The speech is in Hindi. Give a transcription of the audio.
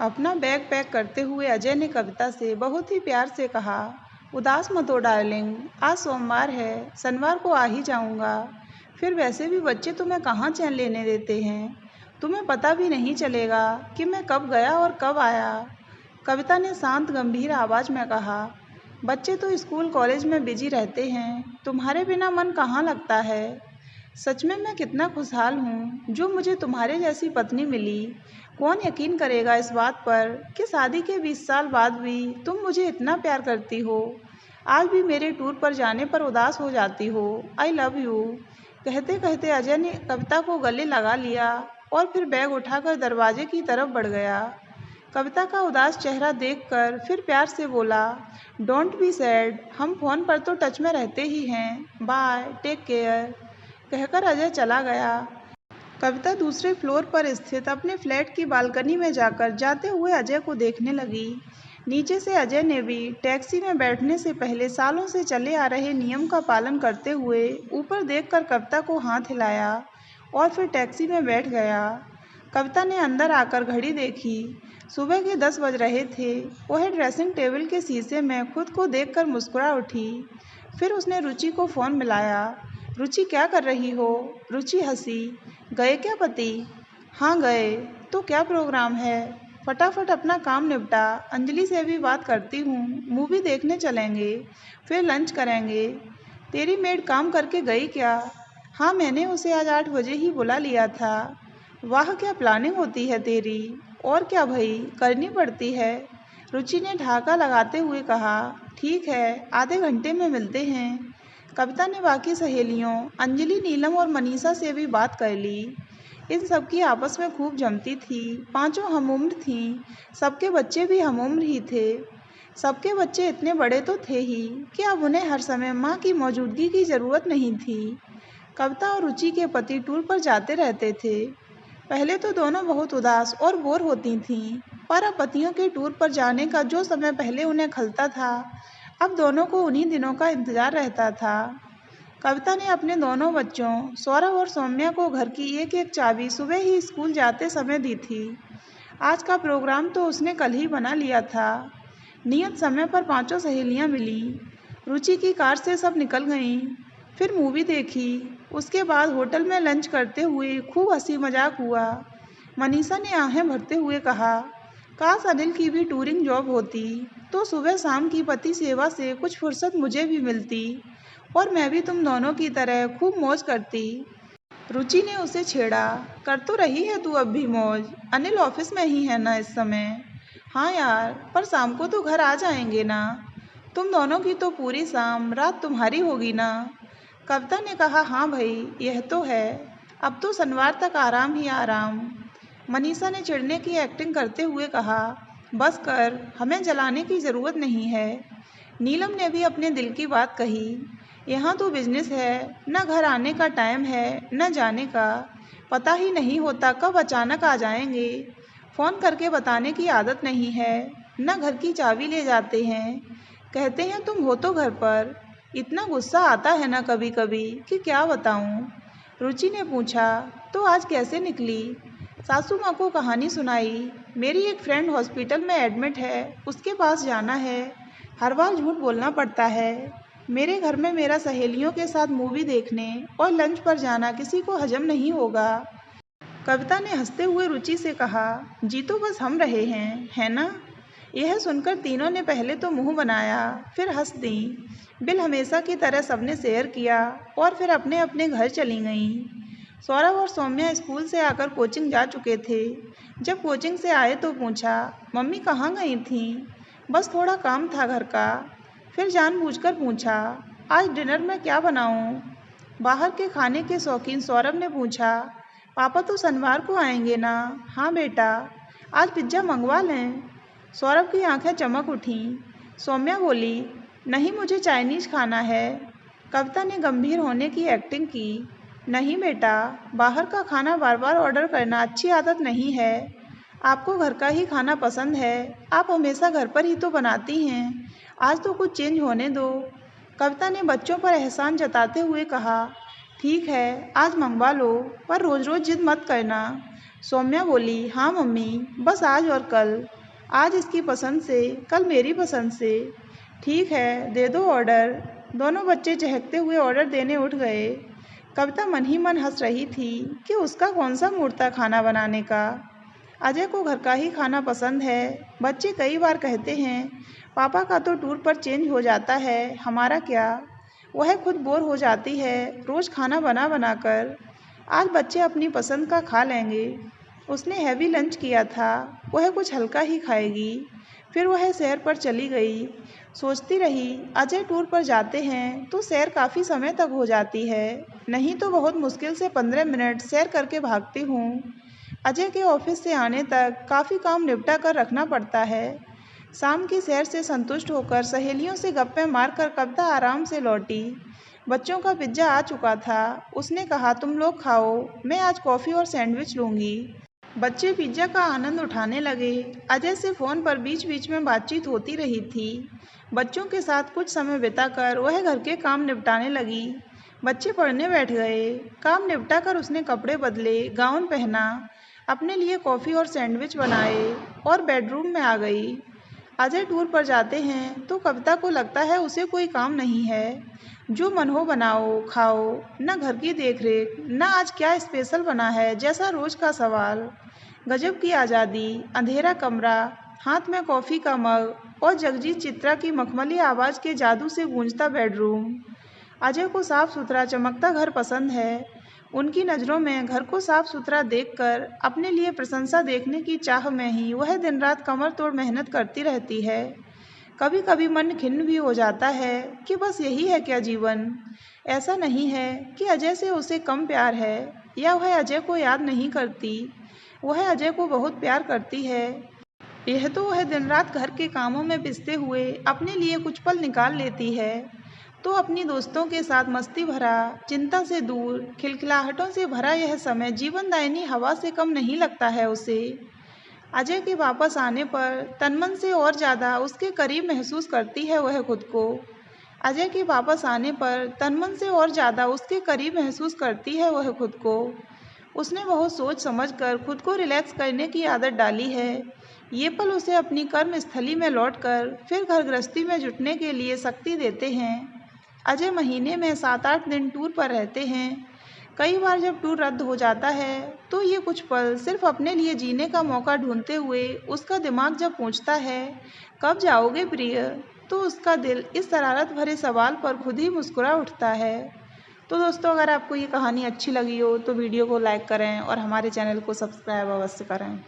अपना बैग पैक करते हुए अजय ने कविता से बहुत ही प्यार से कहा, उदास मत हो डार्लिंग, आज सोमवार है, शनिवार को आ ही जाऊंगा। फिर वैसे भी बच्चे तुम्हें कहाँ चैन लेने देते हैं, तुम्हें पता भी नहीं चलेगा कि मैं कब गया और कब आया। कविता ने शांत गंभीर आवाज में कहा, बच्चे तो स्कूल कॉलेज में बिजी रहते हैं, तुम्हारे बिना मन कहाँ लगता है। सच में मैं कितना खुशहाल हूँ जो मुझे तुम्हारे जैसी पत्नी मिली। कौन यकीन करेगा इस बात पर कि शादी के 20 साल बाद भी तुम मुझे इतना प्यार करती हो। आज भी मेरे टूर पर जाने पर उदास हो जाती हो। I love you. कहते कहते अजय ने कविता को गले लगा लिया और फिर बैग उठाकर दरवाजे की तरफ बढ़ गया। कविता का उदास चेहरा देखकर फिर प्यार से बोला, डोंट बी सैड, हम फ़ोन पर तो टच में रहते ही हैं, बाय, टेक केयर। कहकर अजय चला गया। कविता दूसरे फ्लोर पर स्थित अपने फ्लैट की बालकनी में जाकर जाते हुए अजय को देखने लगी। नीचे से अजय ने भी टैक्सी में बैठने से पहले सालों से चले आ रहे नियम का पालन करते हुए ऊपर देखकर कविता को हाथ हिलाया और फिर टैक्सी में बैठ गया। कविता ने अंदर आकर घड़ी देखी। सुबह के 10 बज रहे थे। वह ड्रेसिंग टेबल के शीशे में खुद को देखकर मुस्कुरा उठी। फिर उसने रुचि को फ़ोन मिलाया। रुचि, क्या कर रही हो? रुचि हंसी। गए क्या पति? हाँ गए। तो क्या प्रोग्राम है? फटाफट अपना काम निपटा, अंजलि से भी बात करती हूँ, मूवी देखने चलेंगे, फिर लंच करेंगे। तेरी मेड काम करके गई क्या? हाँ, मैंने उसे आज 8 बजे ही बुला लिया था। वाह, क्या प्लानिंग होती है तेरी। और क्या भई, करनी पड़ती है। रुचि ने ठहाका लगाते हुए कहा, ठीक है, आधे घंटे में मिलते हैं। कविता ने बाकी सहेलियों अंजलि, नीलम और मनीषा से भी बात कर ली। इन सब की आपस में खूब जमती थी। पांचों हमउम्र थीं। सबके बच्चे भी हमउम्र ही थे। सबके बच्चे इतने बड़े तो थे ही कि अब उन्हें हर समय माँ की मौजूदगी की ज़रूरत नहीं थी। कविता और रुचि के पति टूर पर जाते रहते थे। पहले तो दोनों बहुत उदास और बोर होती थीं, पर अब पतियों के टूर पर जाने का जो समय पहले उन्हें खलता था, अब दोनों को उन्हीं दिनों का इंतजार रहता था। कविता ने अपने दोनों बच्चों सौरभ और सौम्या को घर की एक एक चाबी सुबह ही स्कूल जाते समय दी थी। आज का प्रोग्राम तो उसने कल ही बना लिया था। नियत समय पर पांचों सहेलियां मिली। रुचि की कार से सब निकल गईं। फिर मूवी देखी। उसके बाद होटल में लंच करते हुए खूब हंसी मजाक हुआ। मनीषा ने आहें भरते हुए कहा, काश अनिल की भी टूरिंग जॉब होती तो सुबह शाम की पति सेवा से कुछ फुर्सत मुझे भी मिलती और मैं भी तुम दोनों की तरह खूब मौज करती। रुचि ने उसे छेड़ा, कर तो रही है तू अब भी मौज, अनिल ऑफिस में ही है ना इस समय। हाँ यार, पर शाम को तो घर आ जाएंगे ना। तुम दोनों की तो पूरी शाम रात तुम्हारी होगी ना। कविता ने कहा, हाँ भाई, यह तो है, अब तो शनिवार तक आराम ही आराम। मनीषा ने चिढ़ने की एक्टिंग करते हुए कहा, बस कर, हमें जलाने की ज़रूरत नहीं है। नीलम ने भी अपने दिल की बात कही, यहाँ तो बिजनेस है, न घर आने का टाइम है न जाने का, पता ही नहीं होता कब अचानक आ जाएंगे। फ़ोन करके बताने की आदत नहीं है, न घर की चाबी ले जाते हैं, कहते हैं तुम हो तो घर पर। इतना गुस्सा आता है ना कभी कभी कि क्या बताऊँ। रुचि ने पूछा, तो आज कैसे निकली? सासू माँ को कहानी सुनाई। मेरी एक फ्रेंड हॉस्पिटल में एडमिट है, उसके पास जाना है। हर बार झूठ बोलना पड़ता है। मेरे घर में मेरा सहेलियों के साथ मूवी देखने और लंच पर जाना किसी को हजम नहीं होगा। कविता ने हंसते हुए रुचि से कहा, जी तो बस हम रहे हैं, है ना। यह सुनकर तीनों ने पहले तो मुंह बनाया, फिर हंस दी। बिल हमेशा की तरह सबने शेयर किया और फिर अपने अपने घर चली गईं। सौरभ और सौम्या स्कूल से आकर कोचिंग जा चुके थे। जब कोचिंग से आए तो पूछा, मम्मी कहाँ गई थीं? बस थोड़ा काम था घर का। फिर जानबूझकर पूछा, आज डिनर में क्या बनाऊं? बाहर के खाने के शौकीन सौरभ ने पूछा, पापा तो शनिवार को आएंगे ना? हाँ बेटा, आज पिज्ज़ा मंगवा लें। सौरभ की आंखें चमक उठीं। सौम्या बोली, नहीं, मुझे चाइनीज़ खाना है। कविता ने गंभीर होने की एक्टिंग की, नहीं बेटा, बाहर का खाना बार बार ऑर्डर करना अच्छी आदत नहीं है। आपको घर का ही खाना पसंद है, आप हमेशा घर पर ही तो बनाती हैं, आज तो कुछ चेंज होने दो। कविता ने बच्चों पर एहसान जताते हुए कहा, ठीक है, आज मंगवा लो, पर रोज़ रोज़ जिद मत करना। सौम्या बोली, हाँ मम्मी, बस आज और कल। आज इसकी पसंद से, कल मेरी पसंद से। ठीक है, दे दो ऑर्डर। दोनों बच्चे चहकते हुए ऑर्डर देने उठ गए। कविता मन ही मन हंस रही थी कि उसका कौन सा मूड था खाना बनाने का। अजय को घर का ही खाना पसंद है। बच्चे कई बार कहते हैं, पापा का तो टूर पर चेंज हो जाता है, हमारा क्या। वह खुद बोर हो जाती है रोज़ खाना बना बना कर। आज बच्चे अपनी पसंद का खा लेंगे। उसने हैवी लंच किया था, वह कुछ हल्का ही खाएगी। फिर वह सैर पर चली गई। सोचती रही, अजय टूर पर जाते हैं तो सैर काफ़ी समय तक हो जाती है, नहीं तो बहुत मुश्किल से 15 मिनट सैर करके भागती हूँ। अजय के ऑफिस से आने तक काफ़ी काम निपटा कर रखना पड़ता है। शाम की सैर से संतुष्ट होकर सहेलियों से गप्पे मारकर कविता आराम से लौटी। बच्चों का पिज्ज़ा आ चुका था। उसने कहा, तुम लोग खाओ, मैं आज कॉफ़ी और सैंडविच लूँगी। बच्चे पिज्ज़ा का आनंद उठाने लगे। अजय से फ़ोन पर बीच बीच में बातचीत होती रही थी। बच्चों के साथ कुछ समय बिताकर वह घर के काम निपटाने लगी। बच्चे पढ़ने बैठ गए। काम निपटाकर उसने कपड़े बदले, गाउन पहना, अपने लिए कॉफ़ी और सैंडविच बनाए और बेडरूम में आ गई। अजय टूर पर जाते हैं तो कविता को लगता है उसे कोई काम नहीं है। जो मन हो बनाओ, खाओ, न घर की देखरेख, न आज क्या स्पेशल बना है जैसा रोज का सवाल। गजब की आज़ादी, अंधेरा कमरा, हाथ में कॉफ़ी का मग और जगजीत चित्रा की मखमली आवाज़ के जादू से गूंजता बेडरूम। अजय को साफ सुथरा चमकता घर पसंद है। उनकी नज़रों में घर को साफ सुथरा देखकर अपने लिए प्रशंसा देखने की चाह में ही वह दिन रात कमर तोड़ मेहनत करती रहती है। कभी कभी मन खिन्न भी हो जाता है कि बस यही है क्या जीवन। ऐसा नहीं है कि अजय से उसे कम प्यार है या वह अजय को याद नहीं करती। वह अजय को बहुत प्यार करती है। यह तो वह दिन रात घर के कामों में पिसते हुए अपने लिए कुछ पल निकाल लेती है, तो अपनी दोस्तों के साथ मस्ती भरा, चिंता से दूर, खिलखिलाहटों से भरा यह समय जीवनदायिनी हवा से कम नहीं लगता है उसे। अजय के वापस आने पर तनमन से और ज़्यादा उसके करीब महसूस करती है वह खुद को। अजय के वापस आने पर तनमन से और ज़्यादा उसके करीब महसूस करती है वह खुद को। उसने बहुत सोच समझकर खुद को रिलैक्स करने की आदत डाली है। ये पल उसे अपनी कर्म स्थली में लौटकर फिर घर गृहस्थी में जुटने के लिए शक्ति देते हैं। अजय महीने में 7-8 दिन टूर पर रहते हैं। कई बार जब टूर रद्द हो जाता है तो ये कुछ पल सिर्फ अपने लिए जीने का मौका ढूंढते हुए उसका दिमाग जब पूछता है, कब जाओगे प्रिय, तो उसका दिल इस शरारत भरे सवाल पर खुद ही मुस्कुरा उठता है। तो दोस्तों, अगर आपको ये कहानी अच्छी लगी हो तो वीडियो को लाइक करें और हमारे चैनल को सब्सक्राइब अवश्य करें।